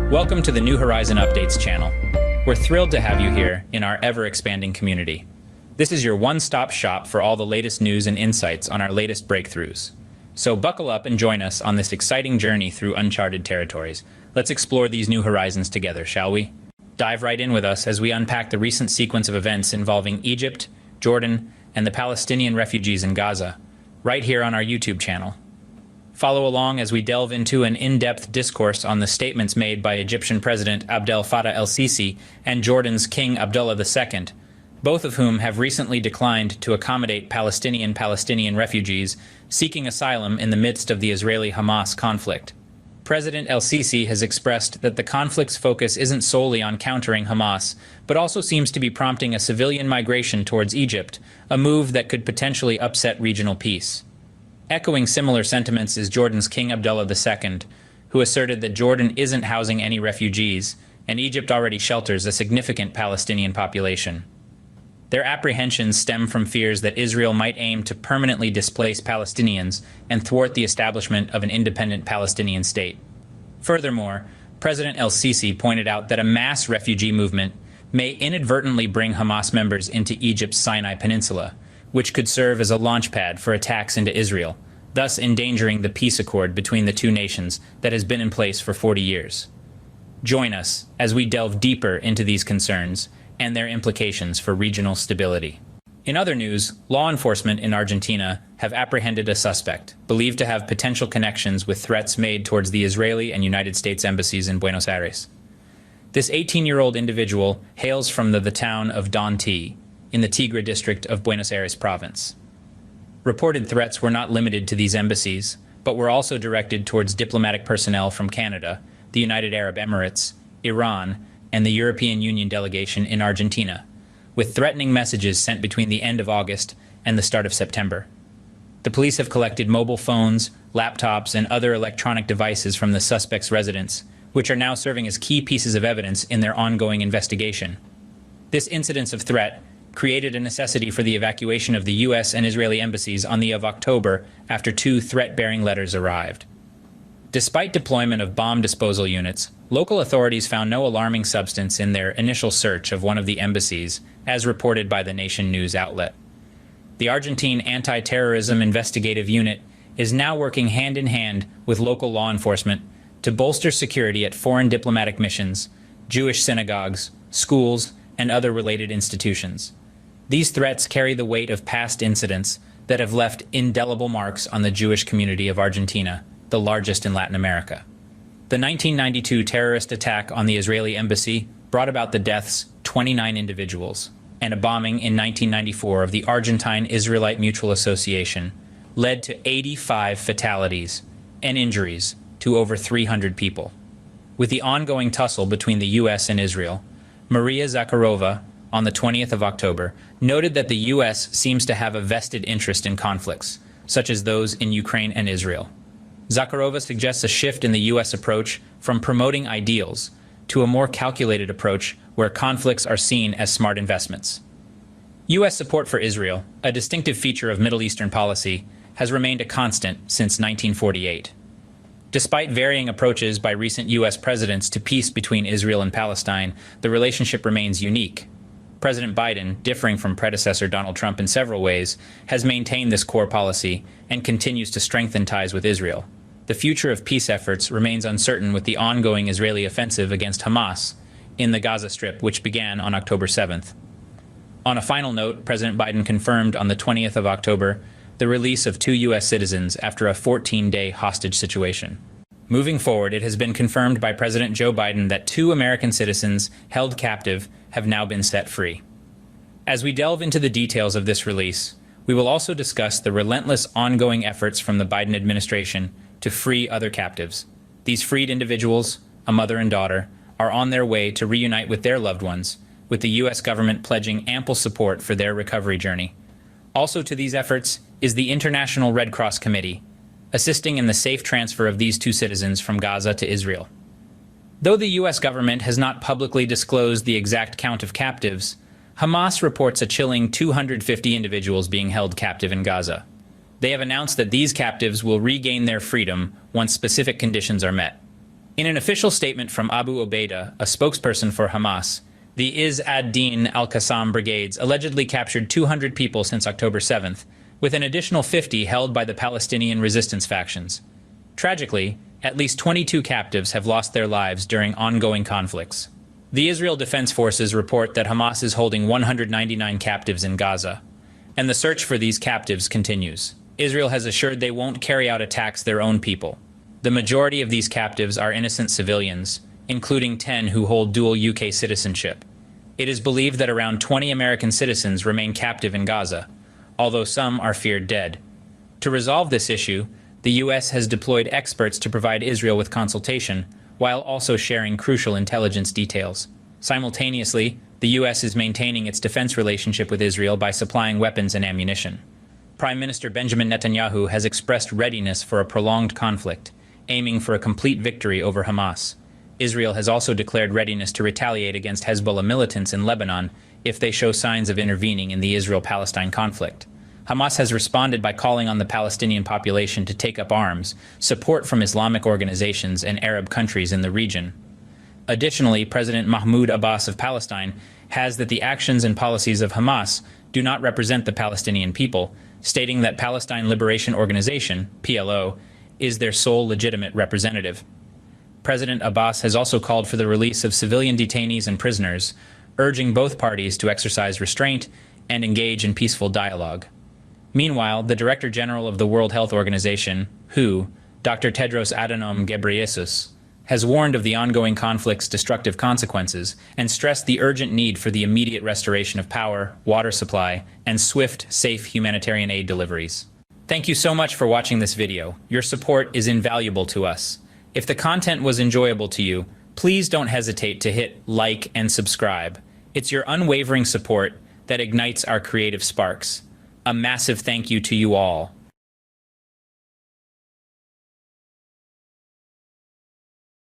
Welcome to the New Horizon Updates channel. We're thrilled to have you here in our ever-expanding community. This is your one-stop shop for all the latest news and insights on our latest breakthroughs. So buckle up and join us on this exciting journey through uncharted territories. Let's explore these new horizons together, shall we? Dive right in with us as we unpack the recent sequence of events involving Egypt, Jordan, and the Palestinian refugees in Gaza, right here on our YouTube channel. Follow along as we delve into an in-depth discourse on the statements made by Egyptian President Abdel Fattah el-Sisi and Jordan's King Abdullah II, both of whom have recently declined to accommodate Palestinian refugees seeking asylum in the midst of the Israeli-Hamas conflict. President el-Sisi has expressed that the conflict's focus isn't solely on countering Hamas, but also seems to be prompting a civilian migration towards Egypt, a move that could potentially upset regional peace. Echoing similar sentiments is Jordan's King Abdullah II, who asserted that Jordan isn't housing any refugees, and Egypt already shelters a significant Palestinian population. Their apprehensions stem from fears that Israel might aim to permanently displace Palestinians and thwart the establishment of an independent Palestinian state. Furthermore, President el-Sisi pointed out that a mass refugee movement may inadvertently bring Hamas members into Egypt's Sinai Peninsula, which could serve as a launchpad for attacks into Israel, thus endangering the peace accord between the two nations that has been in place for 40 years. Join us as we delve deeper into these concerns and their implications for regional stability. In other news, law enforcement in Argentina have apprehended a suspect, believed to have potential connections with threats made towards the Israeli and United States embassies in Buenos Aires. This 18-year-old individual hails from the town of Donti, in the Tigre district of Buenos Aires province. Reported threats were not limited to these embassies, but were also directed towards diplomatic personnel from Canada, the United Arab Emirates, Iran, and the European Union delegation in Argentina, with threatening messages sent between the end of August and the start of September. The police have collected mobile phones, laptops, and other electronic devices from the suspect's residence, which are now serving as key pieces of evidence in their ongoing investigation. This incidence of threat created a necessity for the evacuation of the U.S. and Israeli embassies on the of October after 2 threat-bearing letters arrived. Despite deployment of bomb disposal units, local authorities found no alarming substance in their initial search of one of the embassies, as reported by the Nation news outlet. The Argentine Anti-Terrorism Investigative Unit is now working hand-in-hand with local law enforcement to bolster security at foreign diplomatic missions, Jewish synagogues, schools, and other related institutions. These threats carry the weight of past incidents that have left indelible marks on the Jewish community of Argentina, the largest in Latin America. The 1992 terrorist attack on the Israeli embassy brought about the deaths of 29 individuals, and a bombing in 1994 of the Argentine Israelite Mutual Association led to 85 fatalities and injuries to over 300 people. With the ongoing tussle between the U.S. and Israel, Maria Zakharova, on the 20th of October, noted that the U.S. seems to have a vested interest in conflicts, such as those in Ukraine and Israel. Zakharova suggests a shift in the U.S. approach from promoting ideals to a more calculated approach where conflicts are seen as smart investments. U.S. support for Israel, a distinctive feature of Middle Eastern policy, has remained a constant since 1948. Despite varying approaches by recent U.S. presidents to peace between Israel and Palestine, the relationship remains unique. President Biden, differing from predecessor Donald Trump in several ways, has maintained this core policy and continues to strengthen ties with Israel. The future of peace efforts remains uncertain with the ongoing Israeli offensive against Hamas in the Gaza Strip, which began on October 7th. On a final note, President Biden confirmed on the 20th of October the release of 2 U.S. citizens after a 14-day hostage situation. Moving forward, it has been confirmed by President Joe Biden that 2 American citizens held captive have now been set free. As we delve into the details of this release, we will also discuss the relentless ongoing efforts from the Biden administration to free other captives. These freed individuals, a mother and daughter, are on their way to reunite with their loved ones, with the U.S. government pledging ample support for their recovery journey. Also to these efforts is the International Red Cross Committee, assisting in the safe transfer of these 2 citizens from Gaza to Israel. Though the U.S. government has not publicly disclosed the exact count of captives, Hamas reports a chilling 250 individuals being held captive in Gaza. They have announced that these captives will regain their freedom once specific conditions are met. In an official statement from Abu Obaida, a spokesperson for Hamas, the Izz ad-Din al-Qassam brigades allegedly captured 200 people since October 7th, with an additional 50 held by the Palestinian resistance factions. Tragically, at least 22 captives have lost their lives during ongoing conflicts. The Israel Defense Forces report that Hamas is holding 199 captives in Gaza, and the search for these captives continues. Israel has assured they won't carry out attacks their own people. The majority of these captives are innocent civilians, including 10 who hold dual UK citizenship. It is believed that around 20 American citizens remain captive in Gaza, although some are feared dead. To resolve this issue, the US has deployed experts to provide Israel with consultation, while also sharing crucial intelligence details. Simultaneously, the US is maintaining its defense relationship with Israel by supplying weapons and ammunition. Prime Minister Benjamin Netanyahu has expressed readiness for a prolonged conflict, aiming for a complete victory over Hamas. Israel has also declared readiness to retaliate against Hezbollah militants in Lebanon if they show signs of intervening in the Israel-Palestine conflict. Hamas has responded by calling on the Palestinian population to take up arms, support from Islamic organizations and Arab countries in the region. Additionally, President Mahmoud Abbas of Palestine has that the actions and policies of Hamas do not represent the Palestinian people, stating that Palestine Liberation Organization, PLO, is their sole legitimate representative. President Abbas has also called for the release of civilian detainees and prisoners, urging both parties to exercise restraint and engage in peaceful dialogue. Meanwhile, the Director General of the World Health Organization, WHO, Dr. Tedros Adhanom Ghebreyesus, has warned of the ongoing conflict's destructive consequences and stressed the urgent need for the immediate restoration of power, water supply, and swift, safe humanitarian aid deliveries. Thank you so much for watching this video. Your support is invaluable to us. If the content was enjoyable to you, please don't hesitate to hit like and subscribe. It's your unwavering support that ignites our creative sparks. A massive thank you to you all.